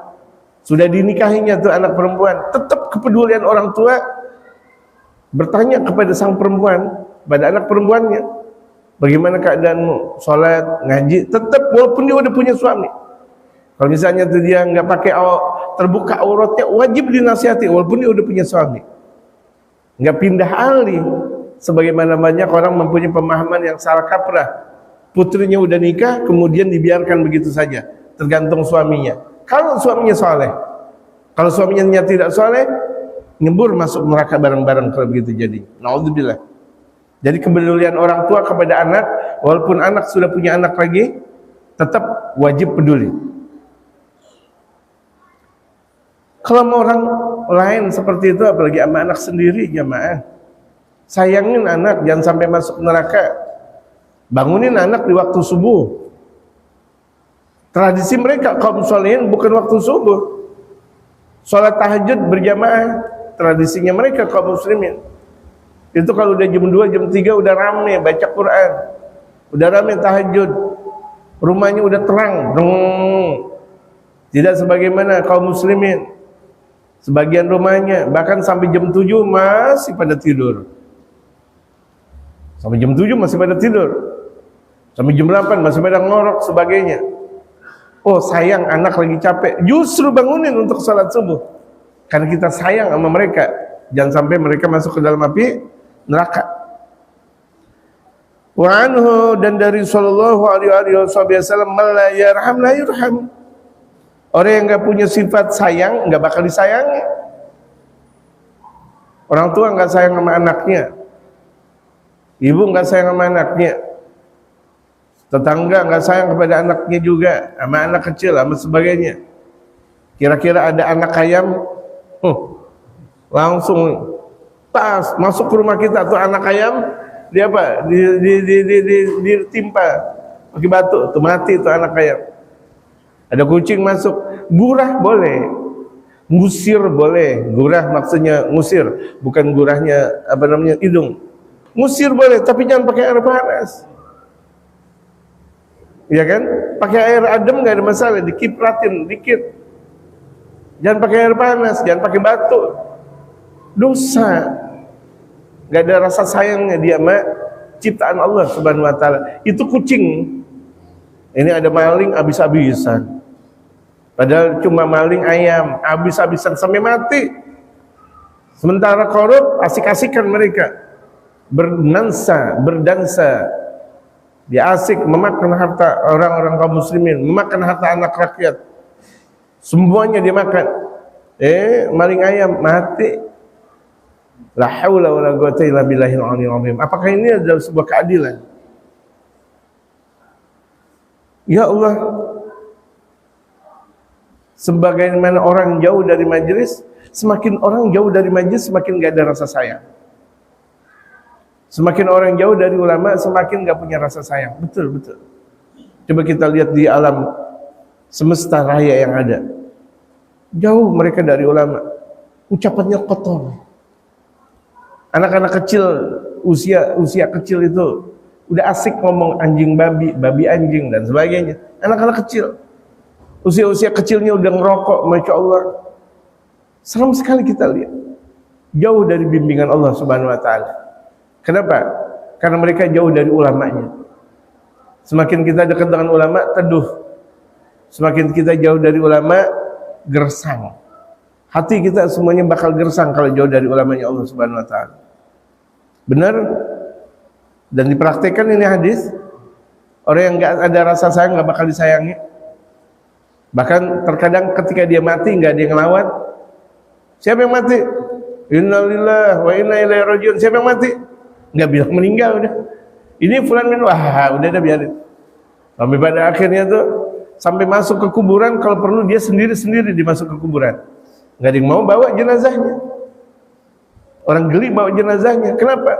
sudah dinikahinya tuh anak perempuan, tetap kepedulian orang tua bertanya kepada sang perempuan, pada anak perempuannya, bagaimana keadaanmu, sholat, ngaji, tetap walaupun dia udah punya suami. Kalau misalnya tuh dia nggak pakai terbuka auratnya, wajib dinasihati walaupun dia udah punya suami. Nggak pindah alih, sebagaimana banyak orang mempunyai pemahaman yang salah kaprah. Putrinya udah nikah, kemudian dibiarkan begitu saja, tergantung suaminya. Kalau suaminya soleh, kalau suaminya tidak soleh, nyebur masuk neraka bareng-bareng kalau begitu jadi. Naudzubillah. Jadi kepedulian orang tua kepada anak, walaupun anak sudah punya anak lagi, tetap wajib peduli. Kalau mau orang lain seperti itu, apalagi sama anak sendiri, jamaah. Sayangin anak, jangan sampai masuk neraka. Bangunin anak di waktu subuh. Tradisi mereka kaum sholihin bukan waktu subuh. Sholat tahajud berjamaah, tradisinya mereka kaum muslimin. Itu kalau udah jam 2, jam 3 udah rame baca Quran, udah rame tahajud, rumahnya udah terang. Tidak sebagaimana kaum muslimin sebagian rumahnya bahkan sampai jam 7 masih pada tidur. Sampai jam 7 masih pada tidur. Sampai jam 8 masih pada ngorok sebagainya. Oh sayang, anak lagi capek, justru bangunin untuk salat subuh. Karena kita sayang sama mereka. Jangan sampai mereka masuk ke dalam api neraka. Wa anhu, dan dari sallallahu alaihi wasallam, man la yarham la yurham. Orang yang enggak punya sifat sayang enggak bakal disayangi. Orang tua enggak sayang sama anaknya. Ibu enggak sayang sama anaknya. Tetangga enggak sayang kepada anaknya juga, sama anak kecil, sama sebagainya. Kira-kira ada anak ayam, langsung tas masuk ke rumah kita tuh anak ayam, dia apa? Ditimpa pakai batu, tuh mati tuh anak ayam. Ada kucing masuk, gurah boleh, ngusir boleh. Gurah maksudnya ngusir, bukan gurahnya apa namanya hidung. Ngusir boleh, tapi jangan pakai air panas. Iya kan? Pakai air adem nggak ada masalah, dikipratin dikit. Jangan pakai air panas, jangan pakai batu. Dosa. Nggak ada rasa sayangnya dia sama ciptaan Allah Subhanahu wa taala. Itu kucing. Ini ada maling habis-habisan. Padahal cuma maling ayam, habis-habisan sampai mati. Sementara korup asik-asikan mereka, berdansa. Dia asik memakan harta orang-orang kaum muslimin, memakan harta anak rakyat. Semuanya dia makan. Maling ayam mati. La haula wala quwwata illa billahil aliyil azim. Apakah ini adalah sebuah keadilan? Ya Allah, sebagaimana orang jauh dari majelis, semakin orang jauh dari majelis semakin gak ada rasa sayang. Semakin orang jauh dari ulama semakin gak punya rasa sayang. Betul. Coba kita lihat di alam semesta raya yang ada. Jauh mereka dari ulama. Ucapannya kotor. Anak-anak kecil, usia kecil itu udah asik ngomong anjing babi, babi anjing dan sebagainya. Anak-anak kecil. Usia kecilnya udah ngerokok, Masya Allah. Seram sekali kita lihat. Jauh dari bimbingan Allah Subhanahu wa ta'ala. Kenapa? Karena mereka jauh dari ulamanya. Semakin kita dekat dengan ulama, teduh. Semakin kita jauh dari ulama, gersang. Hati kita semuanya bakal gersang kalau jauh dari ulamanya Allah Subhanahu wa ta'ala. Benar? Dan dipraktekkan ini hadis. Orang yang gak ada rasa sayang gak bakal disayangi. Bahkan terkadang ketika dia mati nggak ada yang ngelawat. Siapa yang mati? Innalillahi wa inna ilaihi rajiun. Siapa yang mati? Nggak bilang meninggal udah. Ini fulan min, wah udah biarin. Sampai pada akhirnya tuh sampai masuk ke kuburan, kalau perlu dia sendiri dimasuk ke kuburan. Nggak ada yang mau bawa jenazahnya. Orang geli bawa jenazahnya. Kenapa?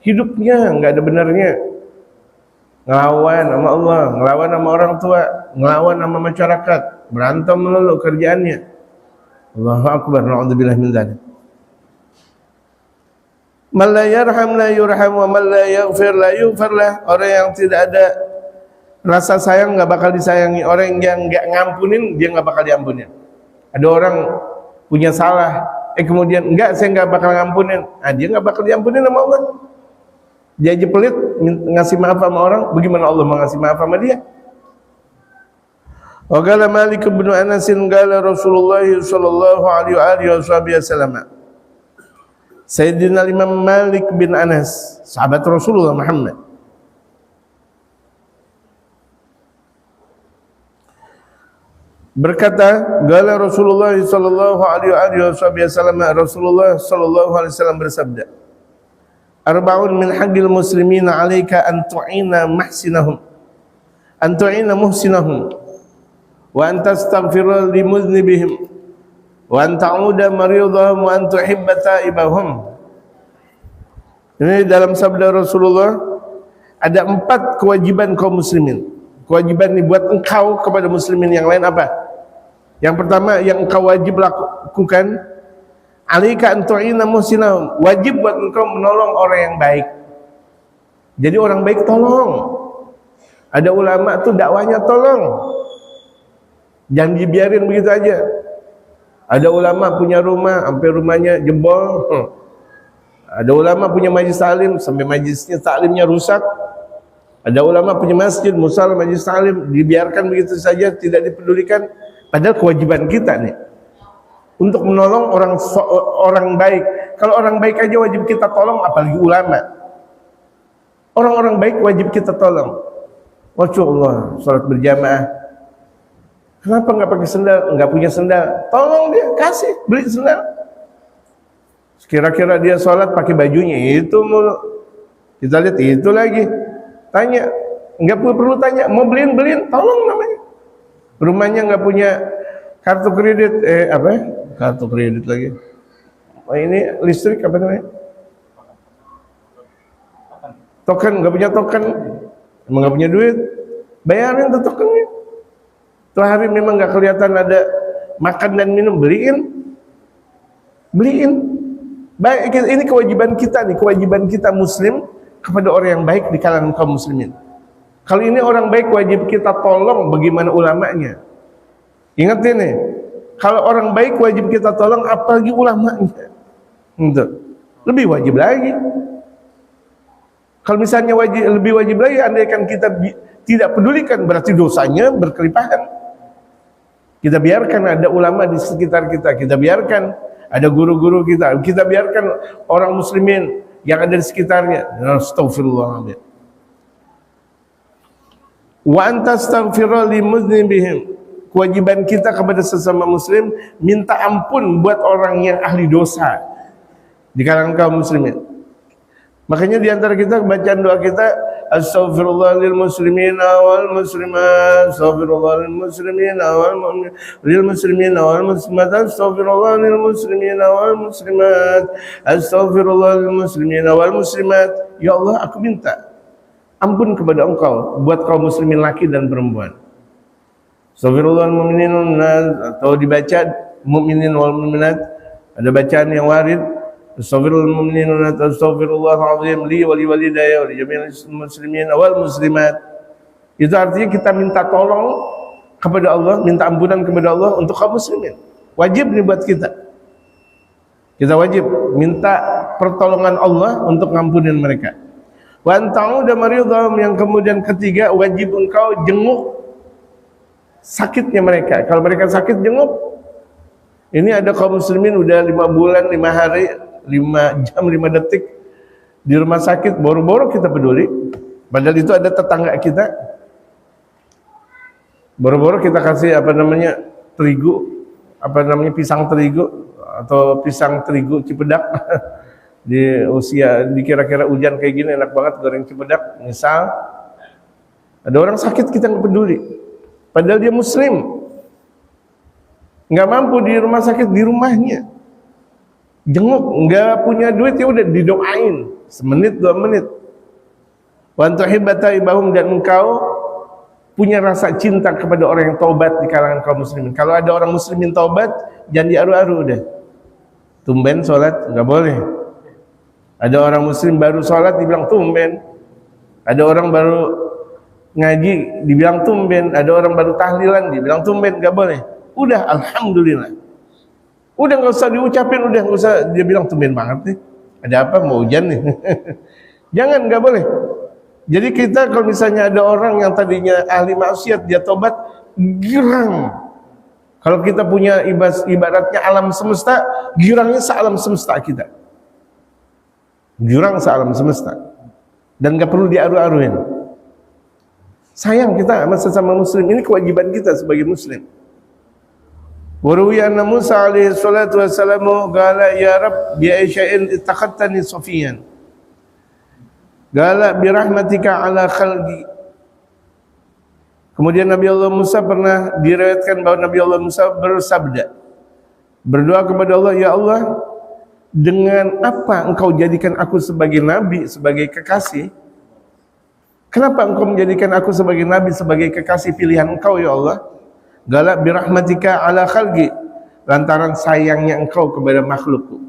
Hidupnya nggak ada benarnya. Ngelawan sama Allah, ngelawan sama orang tua, ngelawan sama masyarakat, berantem melulu kerjaannya. Allahu akbar, na'udzubillah min dzalik. Man la yarham la yurham wa man la yaghfir la yughfar lah. Orang yang tidak ada rasa sayang enggak bakal disayangi. Orang yang enggak ngampunin, dia enggak bakal diampunin. Ada orang punya salah, kemudian enggak, saya enggak bakal ngampunin. Dia enggak bakal diampunin sama Allah. Dia aja pelit ngasih maaf sama orang, bagaimana Allah mau ngasih maaf sama dia? Wa qala Malik bin Anas qala Rasulullah sallallahu alaihi wasallam. Sayyidina Imam Malik bin Anas, sahabat Rasulullah Muhammad. Berkata, qala Rasulullah sallallahu alaihi wasallam, Rasulullah sallallahu alaihi wasallam bersabda, arba'un min haqqil muslimina 'alaika an tu'ina muhsinahum wa an tastaghfira li muznibihim wa an ta'uda maridahum wa an tuhibba ta'ibahum. Ini dalam sabda Rasulullah, ada 4 kewajiban kaum muslimin. Kewajiban ini buat engkau kepada muslimin yang lain apa? Yang pertama yang engkau wajib lakukan, alika an tu'ina muhsinahum, wajib buat engkau menolong orang yang baik. Jadi orang baik tolong. Ada ulama tuh dakwahnya tolong. Jangan dibiarin begitu aja. Ada ulama punya rumah, sampai rumahnya jebol. Ada ulama punya majlis taklim, sampai majlisnya taklimnya rusak. Ada ulama punya masjid, musala, majlis taklim, dibiarkan begitu saja, tidak dipedulikan. Padahal kewajiban kita nih untuk menolong orang baik. Kalau orang baik aja wajib kita tolong, apalagi ulama. Orang-orang baik wajib kita tolong. Masya Allah, sholat berjamaah. Kenapa nggak pakai sendal? Nggak punya sendal, tolong dia, kasih, beli sendal. Kira-kira dia sholat pakai bajunya itu mulu. Kita lihat itu lagi. Tanya, nggak perlu tanya, mau beliin, tolong namanya. Rumahnya nggak punya kartu kredit, kartu kredit lagi. Oh, ini listrik apa namanya? Token, nggak punya token, emang nggak punya duit, bayarin tuh tokennya. Setelah hari memang nggak kelihatan ada makan dan minum, beliin. Baik, ini kewajiban kita nih, kewajiban kita Muslim kepada orang yang baik di kalangan kaum muslimin. Kalau ini orang baik wajib kita tolong, bagaimana ulamanya? Ingat ini, kalau orang baik wajib kita tolong, apalagi ulamanya. Lebih wajib lagi. Kalau misalnya lebih wajib lagi, andaikan kita tidak pedulikan, berarti dosanya berkelimpahan. Kita biarkan ada ulama di sekitar kita biarkan ada guru-guru kita biarkan orang muslimin yang ada di sekitarnya. Astagfirullahaladzim. Wa antastaghfira limuznibihim. Kewajiban kita kepada sesama muslim minta ampun buat orang yang ahli dosa di kalangan kaum muslimin. Makanya di antara kita bacaan doa kita, astaghfirullah lil muslimina wal muslimat, astaghfirullah lil muslimina wal muslimat, astaghfirullah lil muslimina wal muslimat, astaghfirullah lil muslimina wal muslimat. Ya Allah, aku minta ampun kepada Engkau buat kaum muslimin laki dan perempuan. Astaghfirullah lil mu'minin, atau dibaca mu'minin wal mu'minat, ada bacaan yang warid. Astaghfirul mu'minin wa astaghfirullahal azim li wa li walidayya wa li jami'il muslimin wal muslimat. Itu artinya kita minta tolong kepada Allah, minta ampunan kepada Allah untuk kaum muslimin. Wajib nih buat kita. Kita wajib minta pertolongan Allah untuk ngampunin mereka. Wa anta'uda maridhahum, yang kemudian ketiga, wajib engkau jenguk sakitnya mereka. Kalau mereka sakit, jenguk. Ini ada kaum muslimin udah 5 bulan, 5 hari, 5 jam, 5 detik di rumah sakit, boro-boro kita peduli. Padahal itu ada tetangga kita. Boro-boro kita kasih terigu, pisang terigu atau pisang terigu Cipedak. Di usia, kira-kira hujan kayak gini enak banget goreng Cipedak. Misal ada orang sakit, kita nggak peduli. Padahal dia muslim, nggak mampu di rumah sakit, di rumahnya jenguk, nggak punya duit, ya udah didoain semenit 2 menit. Wa tuhibbata ibahum, dan engkau punya rasa cinta kepada orang yang taubat di kalangan kaum muslimin. Kalau ada orang muslimin taubat, jangan diaru-aru udah. Tumben sholat, nggak boleh. Ada orang muslim baru sholat dibilang tumben. Ada orang baru ngaji dibilang tumben. Ada orang baru tahlilan dibilang tumben, nggak boleh. Udah, alhamdulillah. Udah nggak usah diucapin, udah nggak usah dia bilang tumben banget nih. Ada apa, mau hujan nih? Jangan, nggak boleh. Jadi kita kalau misalnya ada orang yang tadinya ahli maksiat, dia tobat, girang. Kalau kita punya ibaratnya alam semesta, girangnya sealam semesta kita. Girang sealam semesta. Dan nggak perlu diaru-aruin. Sayang kita sama sesama muslim, ini kewajiban kita sebagai muslim. Waruwi anna Musa alaihi salatu wassalamu qala ya Rabb bi asya'in ittaqattani safiyan qala bi rahmatika ala khalqi. Kemudian Nabi Allah Musa pernah diriwayatkan bahwa Nabi Allah Musa bersabda, berdoa kepada Allah, ya Allah, dengan apa engkau jadikan aku sebagai nabi, sebagai kekasih? Kenapa engkau menjadikan aku sebagai nabi, sebagai kekasih pilihan engkau, ya Allah? Galak birahmatika ala khalqi, lantaran sayangnya engkau kepada makhlukku.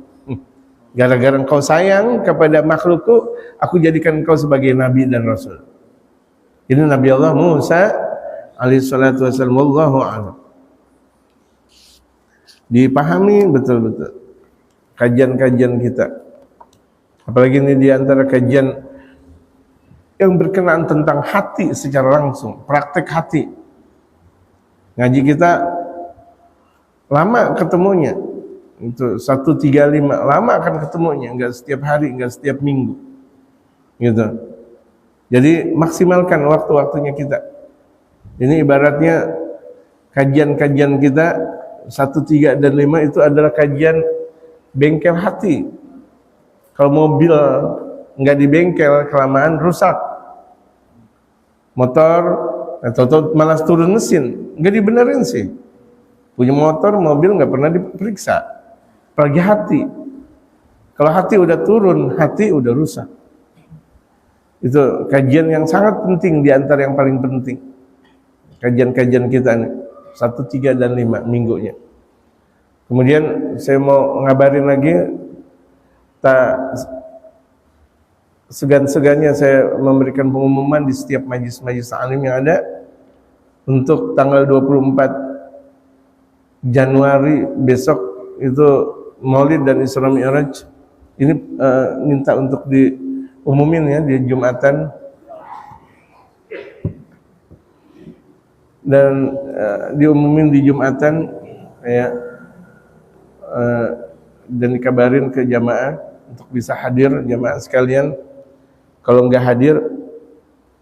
Gara-gara engkau sayang kepada makhlukku, aku jadikan engkau sebagai nabi dan rasul. Ini Nabi Allah Musa alaihi salatu wassalam, wallahu a'lam. dipahami betul-betul kajian-kajian kita. Apalagi ini diantara kajian yang berkenaan tentang hati secara langsung, praktek hati. Ngaji kita lama ketemunya, itu 135 lama akan ketemunya, enggak setiap hari, enggak setiap minggu, gitu. Jadi maksimalkan waktu-waktunya kita. Ini ibaratnya kajian-kajian kita 1, 3, dan 5 itu adalah kajian bengkel hati. Kalau mobil enggak di bengkel kelamaan rusak, motor atau malas turun mesin, enggak dibenerin sih. Punya motor, mobil nggak pernah diperiksa. Apalagi hati. Kalau hati udah turun, hati udah rusak. Itu kajian yang sangat penting, di antara yang paling penting. Kajian-kajian kita nih, 1, 3, dan 5 minggunya. Kemudian saya mau ngabarin lagi, tak segan-segannya saya memberikan pengumuman di setiap majlis-majlis alim yang ada untuk tanggal 24 Januari besok itu Maulid dan Isra Mi'raj. Ini minta untuk diumumin ya di Jumatan, dan diumumin di Jumatan ya, dan dikabarin ke jamaah untuk bisa hadir jamaah sekalian. Kalau nggak hadir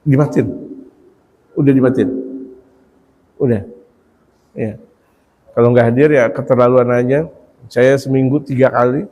dibatin, udah dibatin, udah ya. Kalau nggak hadir ya keterlaluan aja. Saya seminggu 3 kali